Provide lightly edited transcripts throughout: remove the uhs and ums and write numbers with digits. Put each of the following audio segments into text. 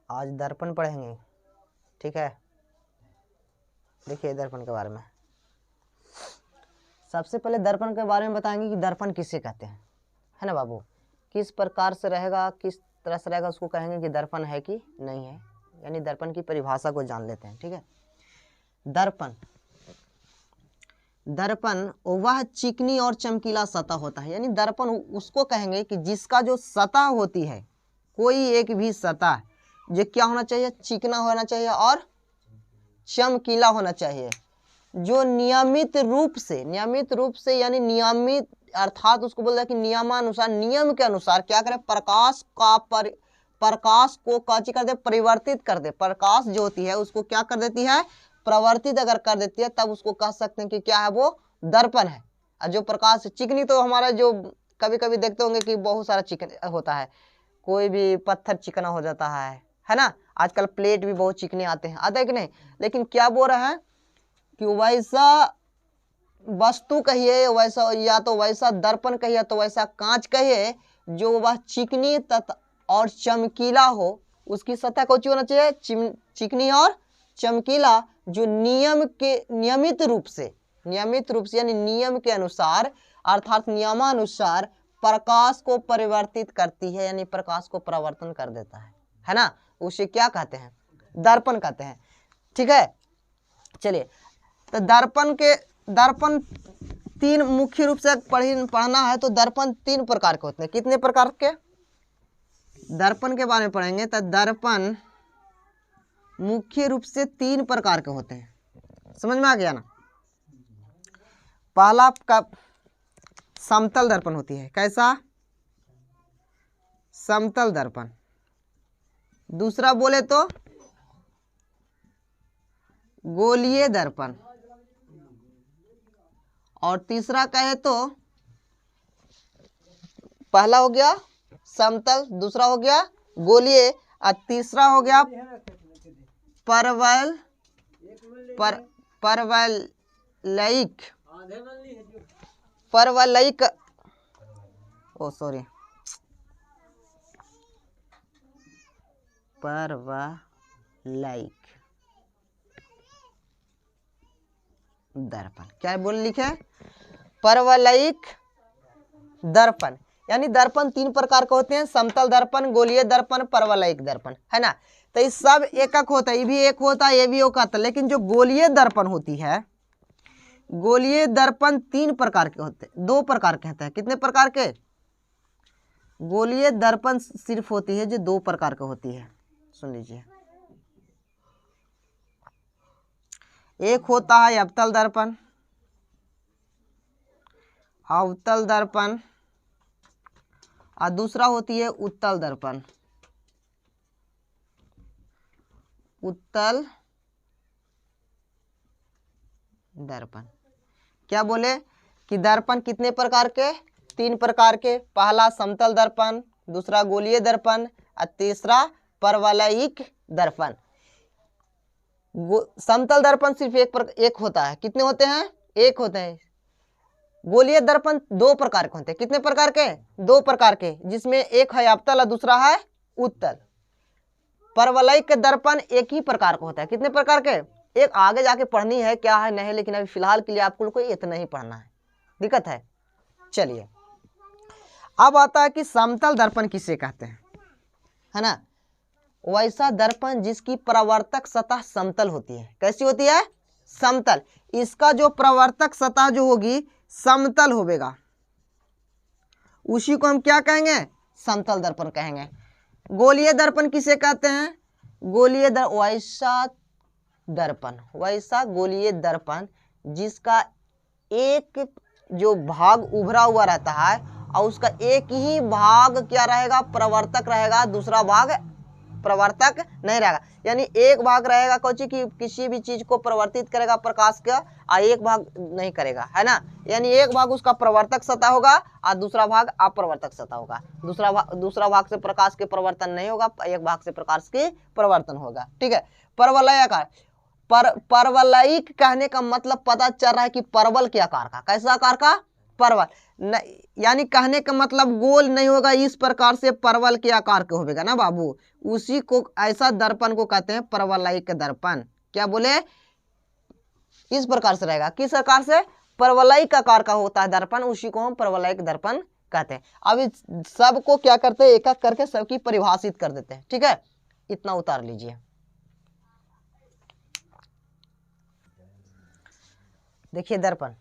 आज दर्पण पढ़ेंगे, ठीक है। देखिए दर्पण के बारे में, सबसे पहले दर्पण के बारे में बताएंगे कि दर्पण किसे कहते हैं, है ना बाबू। किस प्रकार से रहेगा, किस तरह से रहेगा, उसको कहेंगे कि दर्पण है कि नहीं है, यानी दर्पण की परिभाषा को जान लेते हैं, ठीक है। दर्पण, दर्पण वह चिकनी और चमकीला सतह होता है, यानी दर्पण उसको कहेंगे कि जिसका जो सतह होती है, कोई एक भी सतह जो क्या होना चाहिए, चिकना होना चाहिए और चमकीला होना चाहिए, जो नियमित रूप से यानी नियमित अर्थात उसको बोल रहा है कि नियमानुसार, नियम के अनुसार क्या करे, प्रकाश को काची कर दे, परिवर्तित कर दे। प्रकाश जो होती है उसको क्या कर देती है, प्रवर्तित अगर कर देती है, तब उसको कह सकते हैं कि क्या है, वो दर्पण है। और जो प्रकाश चिकनी, तो हमारा जो कभी कभी देखते होंगे कि बहुत सारा चिकन होता है, कोई भी पत्थर चिकना हो जाता है ना। आजकल प्लेट भी बहुत चिकने आते हैं, आता है कि नहीं। लेकिन क्या बोल रहा है कि वैसा वस्तु कहिए, वैसा या तो वैसा दर्पण कहिए, तो वैसा कांच कहिए जो वह चिकनी तथा और चमकीला हो। उसकी सतह कौन होना चाहिए, चिकनी और चमकीला, जो नियमित रूप से यानी नियम के अनुसार अर्थात नियमानुसार प्रकाश को परिवर्तित करती है, यानी प्रकाश को परिवर्तन कर देता है ना। उसे क्या कहते हैं, दर्पण कहते हैं, ठीक है। चलिए, तो दर्पण तीन मुख्य रूप से पढ़ना है, तो दर्पण तीन प्रकार के होते हैं। कितने प्रकार के दर्पण के बारे में पढ़ेंगे, तो दर्पण मुख्य रूप से तीन प्रकार के होते हैं, समझ में आ गया ना। पहला का समतल दर्पण होती है, कैसा, समतल दर्पण। दूसरा बोले तो गोलीय दर्पण, और तीसरा कहे तो पहला हो गया समतल, दूसरा हो गया गोलीय, और तीसरा हो गया परवलयिक ओ सॉरी परवलयिक दर्पण। क्या बोल लिखे, परवलयिक दर्पण। यानी दर्पण तीन प्रकार के होते हैं, समतल दर्पण, गोलीय दर्पण, परवलयिक दर्पण, है ना। तो ये सब एकक होता है, ये भी एक होता है, ये भी एक होता है। लेकिन जो गोलीय दर्पण होती है, गोलीय दर्पण तीन प्रकार के होते हैं, दो प्रकार के होते हैं। कितने प्रकार के, गोलीय दर्पण सिर्फ होती है जो दो प्रकार के होती है, सुन लीजिए। एक होता है अवतल दर्पण, और दूसरा होती है उत्तल दर्पण, उत्तल दर्पण। क्या बोले कि दर्पण कितने प्रकार के, तीन प्रकार के। पहला समतल दर्पण, दूसरा गोलीय दर्पण, और तीसरा परवलयिक दर्पण। समतल दर्पण सिर्फ एक होता है। कितने होते हैं, एक होते हैं। गोलीय दर्पण दो प्रकार के होते हैं। कितने प्रकार के, दो प्रकार के, जिसमें एक है अवतल और दूसरा है उत्तल। परवलयिक दर्पण एक ही प्रकार का होता है। कितने प्रकार के, एक आगे जाके पढ़नी है क्या है नहीं, लेकिन अभी फिलहाल के लिए आपको कोई इतना ही पढ़ना है, दिक्कत है। चलिए, अब आता है कि समतल दर्पण किसे कहते हैं, है ना। वैसा दर्पण जिसकी प्रवर्तक सतह समतल होती है। कैसी होती है, समतल। इसका जो प्रवर्तक सतह जो होगी समतल होगा, उसी को हम क्या कहेंगे, समतल दर्पण कहेंगे। गोलीय दर्पण किसे कहते हैं, गोलीय वैसा गोलीय दर्पण जिसका एक जो भाग उभरा हुआ रहता है और उसका एक ही भाग क्या रहेगा, प्रवर्तक रहेगा, दूसरा भाग प्रवर्तक नहीं रहेगा। यानी एक भाग रहेगा कोची कि किसी भी चीज को प्रवर्तित करेगा प्रकाश का, और एक भाग नहीं करेगा, है ना। यानी एक भाग उसका प्रवर्तक सतह होगा और दूसरा भाग अप्रवर्तक सतह होगा। दूसरा भाग से प्रकाश के प्रवर्तन नहीं होगा, एक भाग से प्रकाश के प्रवर्तन होगा, ठीक है। परवलयाकार, परवलयिक कहने का मतलब पता चल रहा है कि परवल के आकार का, कैसा आकार का, परवल न, यानी कहने का मतलब गोल नहीं होगा, इस प्रकार से परवल के आकार के होगा ना बाबू, उसी को ऐसा दर्पण को कहते हैं परवलयिक दर्पण। क्या बोले, इस प्रकार से रहेगा, किस प्रकार से, परवलयिक आकार का होता है दर्पण, उसी को हम परवलयिक दर्पण कहते हैं। अब इस सबको क्या करते हैं, एक एक करके सबकी परिभाषित कर देते हैं। ठीक है, इतना उतार लीजिए। देखिए दर्पण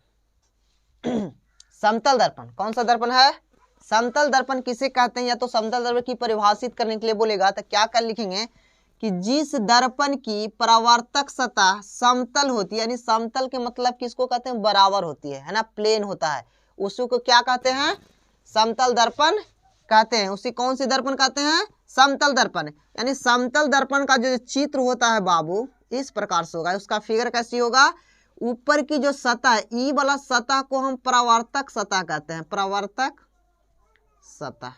समतल दर्पण, कौन सा दर्पण है, समतल दर्पण किसे कहते हैं, या तो समतल दर्पण की परिभाषित करने के लिए बोलेगा तो क्या कर लिखेंगे कि जिस दर्पण की परावर्तक सतह समतल होती है, यानी समतल के मतलब किसको कहते हैं, बराबर होती है ना, प्लेन होता है, उसी को क्या कहते हैं, समतल दर्पण कहते हैं। उसी कौन सी दर्पण कहते हैं, समतल दर्पण। यानी समतल दर्पण का जो चित्र होता है बाबू इस प्रकार से होगा, उसका फिगर कैसी होगा, ऊपर की जो सतह है ई वाला सतह को हम परावर्तक सतह कहते हैं, परावर्तक सतह,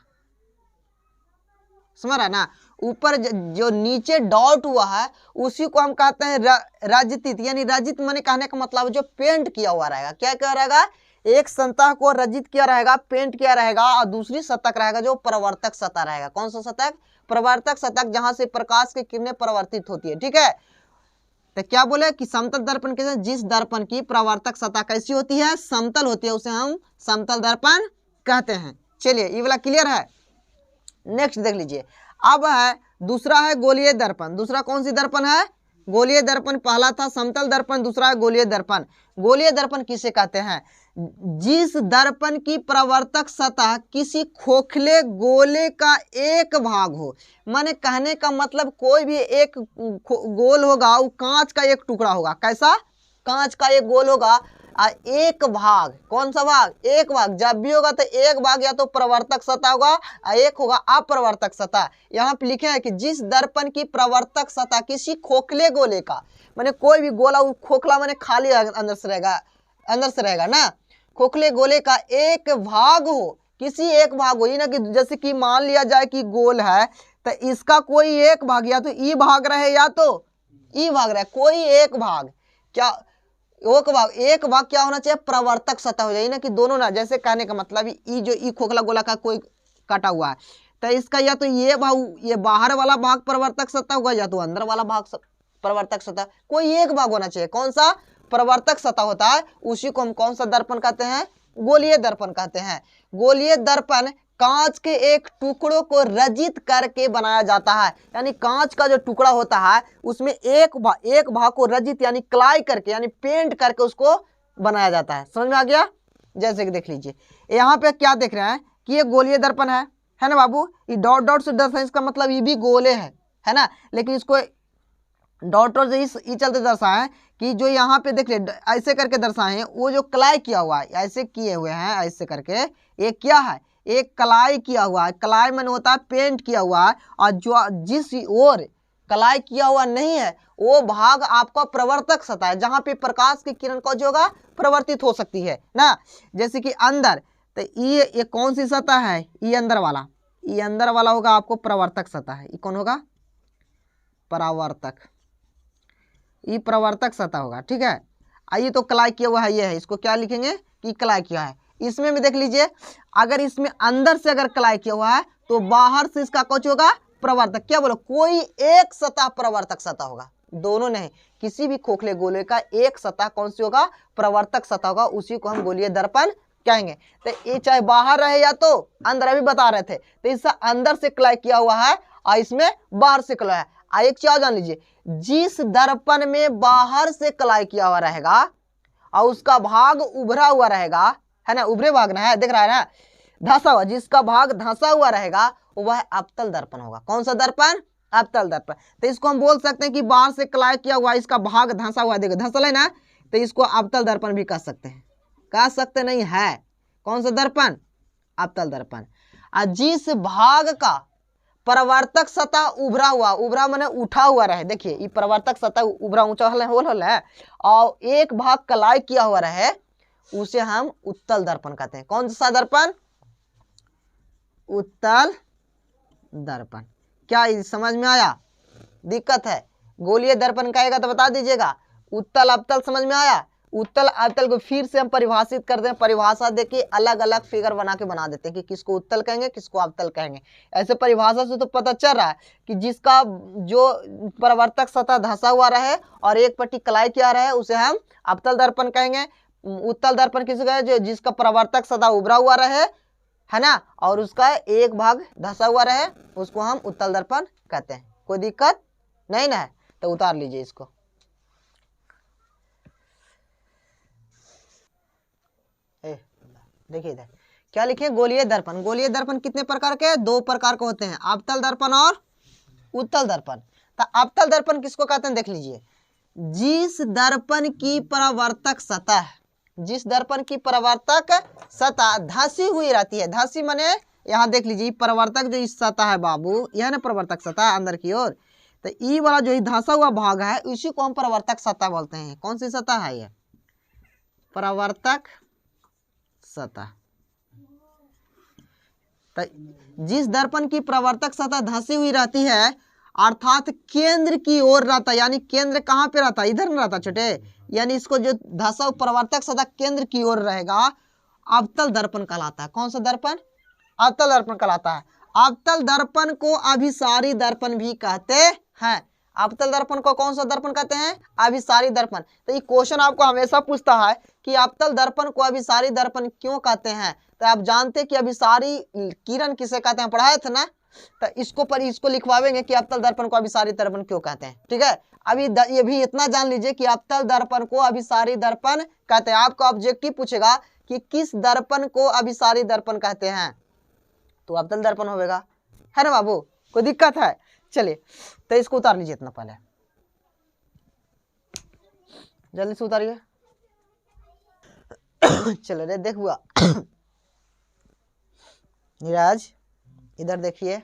समझ रहा ना, ऊपर जो नीचे डॉट हुआ है उसी को हम कहते हैं रजित, यानी रजित माने कहने का मतलब जो पेंट किया हुआ रहेगा, क्या क्या रहेगा, एक सतह को रजित किया रहेगा, पेंट किया रहेगा, और दूसरी सतह रहेगा जो परावर्तक सतह रहेगा। कौन सा सतह, परावर्तक सतह, जहां से प्रकाश की किरणें परावर्तित होती है। ठीक है, तो क्या बोले कि समतल दर्पण के जिस दर्पण की परावर्तक सतह कैसी होती है, समतल होती है, उसे हम समतल दर्पण कहते हैं। चलिए ये वाला क्लियर है। नेक्स्ट देख लीजिए, अब है दूसरा है गोलीय दर्पण। दूसरा कौन सी दर्पण है, गोलीय दर्पण। पहला था समतल दर्पण, दूसरा है गोलीय दर्पण। गोलीय दर्पण किसे कहते हैं, जिस दर्पण की परावर्तक सतह किसी खोखले गोले का एक भाग हो, माने कहने का मतलब कोई भी एक गोल होगा, वो कांच का एक टुकड़ा होगा, कैसा, कांच का एक गोल होगा, एक भाग, कौन सा भाग, एक भाग, जब भी होगा तो एक भाग या तो प्रवर्तक सतह होगा, एक होगा अप्रवर्तक सतह। यहाँ पे लिखे हैं कि जिस दर्पण की प्रवर्तक सतह किसी खोखले गोले का, माने कोई भी गोला, खोखला माने खाली अंदर से रहेगा ना, खोखले गोले का एक भाग हो, किसी एक भाग हो, ये ना कि जैसे कि मान लिया जाए कि गोल है तो इसका कोई एक भाग या तो ई भाग रहे या तो ई भाग रहे, कोई एक भाग, क्या एक भाग क्या होना चाहिए, प्रवर्तक सतह हो जाए ना, कि दोनों ना, जैसे कहने का मतलब ई जो ई खोखला गोला का कोई काटा हुआ है तो इसका या तो ये भाग, ये बाहर वाला भाग प्रवर्तक सतह होगा या तो अंदर वाला भाग प्रवर्तक सतह, कोई एक भाग होना चाहिए। कौन सा, प्रवर्तक सतह होता है, उसी को हम कौन सा दर्पण कहते हैं, गोलीय दर्पण कहते हैं। गोलीय दर्पण कांच के एक टुकड़ों को रजित करके बनाया जाता है, यानी कांच का जो टुकड़ा होता है उसमें एक भाग को रजित यानी क्लाई करके, यानी पेंट करके उसको बनाया जाता है। समझ में आ गया। जैसे कि देख लीजिए यहाँ पे क्या देख रहे हैं कि ये गोलीय दर्पण है ना बाबू, ये डॉट डॉट से दर्शाए, इसका मतलब ये भी गोले है ना, लेकिन इसको डॉट से इस चलते दर्शाए कि जो यहाँ पे देख ले ऐसे करके दर्शाए, वो जो क्लाई किया हुआ है, ऐसे किए हुए हैं ऐसे करके, ये क्या है, एक कलाई किया हुआ है, कलाई मन होता है पेंट किया हुआ है, और जो जिस ओर कलाई किया हुआ नहीं है वो भाग आपका प्रवर्तक सतह है, जहां पे प्रकाश की किरण को जो होगा प्रवर्तित हो सकती है ना। जैसे कि अंदर, तो ये कौन सी सतह है, ये अंदर वाला होगा आपको प्रवर्तक सतह है। ये कौन होगा, परावर्तक, ये प्रवर्तक सतह होगा। ठीक है, आइए तो कलाई किया हुआ है ये है, इसको क्या लिखेंगे कि कलाई किया है। इसमें भी देख लीजिए, अगर इसमें अंदर से अगर कलाई किया हुआ है तो बाहर से इसका कुछ होगा प्रवर्तक, क्या बोलो, कोई एक सतह प्रवर्तक सतह होगा, दोनों नहीं, किसी भी खोखले गोले का एक सतह कौन सी होगा, प्रवर्तक सतह होगा, उसी को हम गोलीय दर्पण कहेंगे। तो ये चाहे बाहर रहे या तो अंदर, अभी बता रहे थे, तो इसका अंदर से कलाई किया हुआ है और इसमें बाहर से कलाई है। एक चीज जान लीजिए, जिस दर्पण में बाहर से कलाई किया हुआ रहेगा और उसका भाग उभरा हुआ रहेगा, है ना, उभरे भाग ना है, देख रहा है ना, धंसा हुआ, जिसका भाग धंसा हुआ रहेगा वह अवतल दर्पण होगा। कौन सा दर्पण, अवतल दर्पण। तो इसको हम बोल सकते हैं कि बाहर से कलाई किया हुआ, इसका भाग धंसा हुआ, देखो धंसल है ना, तो इसको अवतल दर्पण भी कह सकते हैं, कह सकते नहीं है। कौन सा दर्पण, अवतल दर्पण। जिस भाग का परावर्तक सतह उभरा माने उठा हुआ रहे, देखिए ये परावर्तक सतह उभरा ऊंचा होल है और एक भाग कलाई किया हुआ रहे, उसे हम उत्तल दर्पण कहते हैं। कौन सा दर्पण, उत्तल दर्पण। क्या समझ में आया, दिक्कत है, गोलीय दर्पण कहेगा तो बता दीजिएगा, उत्तल अवतल समझ में आया, उत्तल अवतल को फिर से हम परिभाषित करते हैं, परिभाषा देखिए अलग अलग फिगर बना के बना देते हैं कि किसको उत्तल कहेंगे किसको अवतल कहेंगे। ऐसे परिभाषा से तो पता चल रहा है कि जिसका जो परावर्तक सतह धंसा हुआ रहे और एक पट्टी कलाई किया रहे उसे हम अवतल दर्पण कहेंगे। उत्तल दर्पण किसे कहेंगे? जिसका परावर्तक सतह उभरा हुआ रहे, है ना, और उसका एक भाग धंसा हुआ रहे, उसको हम उत्तल दर्पण कहते हैं। कोई दिक्कत नहीं ना है, तो उतार लीजिए इसको। देखिए इधर क्या लिखे? गोलीय दर्पण। गोलीय दर्पण कितने प्रकार के? 2 प्रकार के होते हैं, अवतल दर्पण और उत्तल दर्पण। तो अवतल दर्पण किसको कहते हैं? देख लीजिए, जिस दर्पण की परावर्तक सतह, जिस दर्पण की परावर्तक सतह धंसी हुई रहती है, धंसी माने यहाँ देख लीजिए परावर्तक जो इस सतह है बाबू, यह ना परावर्तक सतह अंदर की ओर, तो ई वाला जो धंसा हुआ भाग है इसी को हम परावर्तक सतह बोलते हैं। कौन सी सतह है ये? परावर्तक सतह। तो जिस दर्पण की परावर्तक सतह धंसी हुई रहती है अर्थात केंद्र की ओर रहता है, यानी केंद्र कहाँ पे रहता है? इधर नहीं रहता छोटे, यानी इसको जो धंसा परावर्तक सतह केंद्र की ओर रहेगा अवतल दर्पण कहलाता है। कौन सा दर्पण? अवतल दर्पण कहलाता है। अवतल दर्पण को अभिसारी दर्पण भी कहते हैं। अवतल दर्पण को कौन सा दर्पण कहते हैं? अभिसारी दर्पण। तो ये क्वेश्चन आपको हमेशा पूछता है कि अवतल दर्पण को अभिसारी दर्पण क्यों कहते हैं। तो आप जानते हैं कि अभिसारी किरण किसे कहते हैं, पढ़ाए थे ना, तो इसको लिखवाएंगे कि अवतल दर्पण को अभिसारी दर्पण क्यों कहते हैं। ठीक है, अभी ये भी इतना जान लीजिए कि अवतल दर्पण को अभिसारी दर्पण कहते हैं। आपको ऑब्जेक्टिव पूछेगा कि किस दर्पण को अभिसारी दर्पण कहते हैं, तो अवतल दर्पण होगा, है ना बाबू? कोई दिक्कत है? चलिए तो इसको उतार लीजिए इतना पहले, जल्दी से उतारिए। चलो रे देख हुआ नीरज, इधर देखिए,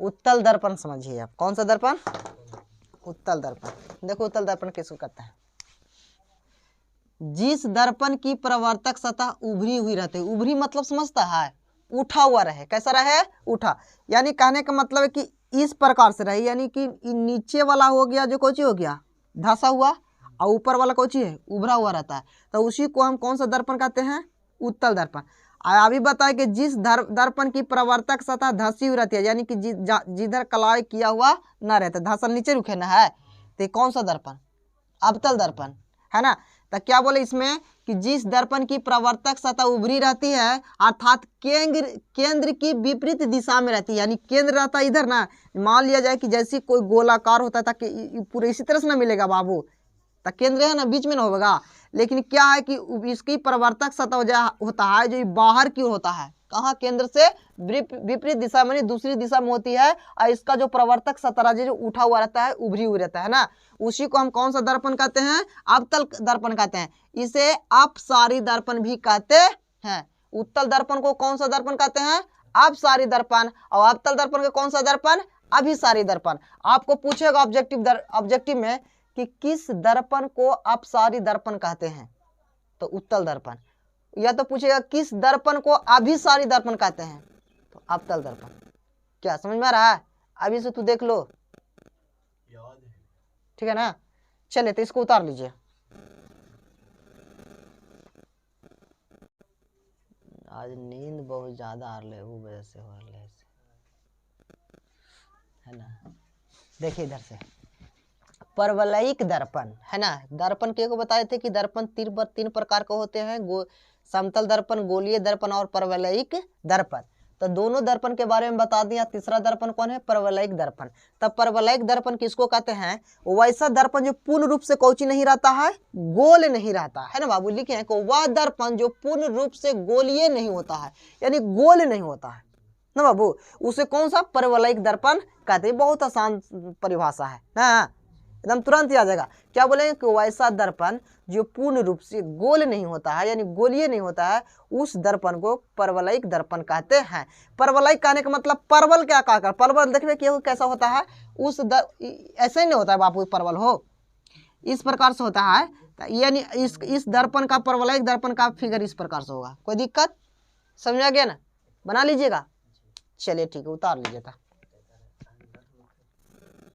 उत्तल दर्पण समझिए आप। कौन सा दर्पण? उत्तल दर्पण। देखो उत्तल दर्पण किसको कहता है? जिस दर्पण की परावर्तक सतह उभरी हुई रहती है। उभरी मतलब समझता है? उठा हुआ रहे। कैसा रहे? उठा। यानी कहने का मतलब है कि इस प्रकार से रहे, यानी कि नीचे वाला हो गया जो कोची हो गया धंसा हुआ, और ऊपर वाला कोची है उभरा हुआ रहता है, तो उसी को हम कौन सा दर्पण कहते हैं? उत्तल दर्पण। अभी बताए कि जिस दर्पण की परावर्तक सतह धंसी हुई रहती है, यानी कि जिधर कलाई किया हुआ ना रहता, धंसल नीचे रुके ना है, तो कौन सा दर्पण? अवतल दर्पण, है ना। तो क्या बोले इसमें कि जिस दर्पण की परावर्तक सतह उभरी रहती है अर्थात केंद्र की विपरीत दिशा में रहती है, यानी केंद्र रहता है इधर ना, मान लिया जाए कि जैसी कोई गोलाकार होता है ताकि पूरे इसी तरह से ना मिलेगा बाबू, तो केंद्र है ना बीच में ना होगा, लेकिन क्या है कि इसकी परावर्तक सतह जो होता है जो बाहर की ओर होता है, कहाँ? केंद्र से विपरीत दिशा में, दूसरी दिशा में होती है, और इसका जो प्रवर्तक सतह जो उठा हुआ रहता है, उभरी हुई रहता है ना, उसी को हम कौन सा दर्पण कहते हैं? अवतल दर्पण कहते हैं। इसे अपसारी दर्पण भी कहते हैं। उत्तल दर्पण को कौन सा दर्पण कहते हैं? अपसारी दर्पण। और अवतल दर्पण को कौन सा दर्पण? अभिसारी दर्पण। आपको पूछेगा ऑब्जेक्टिव में कि किस दर्पण को अपसारी दर्पण कहते हैं, तो उत्तल दर्पण। या तो पूछेगा किस दर्पण को अभिसारी दर्पण कहते हैं, तो अवतल दर्पण। क्या समझ में आ रहा है? अभी से तू देख लो, ठीक है ना। चलिए तो इसको उतार लीजिए। आज नींद बहुत ज्यादा आ रही है, वो वजह से हो रहा है ना। देखिए इधर से परवलयिक दर्पण, है ना। दर्पण के को बताए थे कि दर्पण 3 प्रकार के होते हैं, समतल दर्पण, गोलीय दर्पण और परवलयिक दर्पण। तो दोनों दर्पण के बारे में बता दिया। तीसरा दर्पण कौन है? परवलयिक दर्पण। तब परवलयिक दर्पण किसको कहते हैं? वैसा दर्पण जो पूर्ण रूप से कौची नहीं रहता है, गोल नहीं रहता है ना बाबू। लिखे हैं कि वह दर्पण जो पूर्ण रूप से गोलीय नहीं होता है, यानी गोल नहीं होता है ना बाबू, उसे कौन सा? परवलयिक दर्पण कहते हैं। बहुत आसान परिभाषा है ना, एकदम तुरंत आ जाएगा। क्या बोलेंगे कि वैसा दर्पण जो पूर्ण रूप से गोल नहीं होता है, यानी गोलीय नहीं होता है, उस दर्पण को परवलयिक दर्पण कहते हैं। परवलयिक कहने का मतलब परवल क्या कहकर, परवल देखने के कैसा होता है, उस ऐसे ही नहीं होता है बापू, परवल हो इस प्रकार से होता है, यानी इस दर्पण का, परवलयिक दर्पण का फिगर इस प्रकार से होगा। कोई दिक्कत? समझा गया ना? बना लीजिएगा। चलिए ठीक है, उतार लीजिएगा।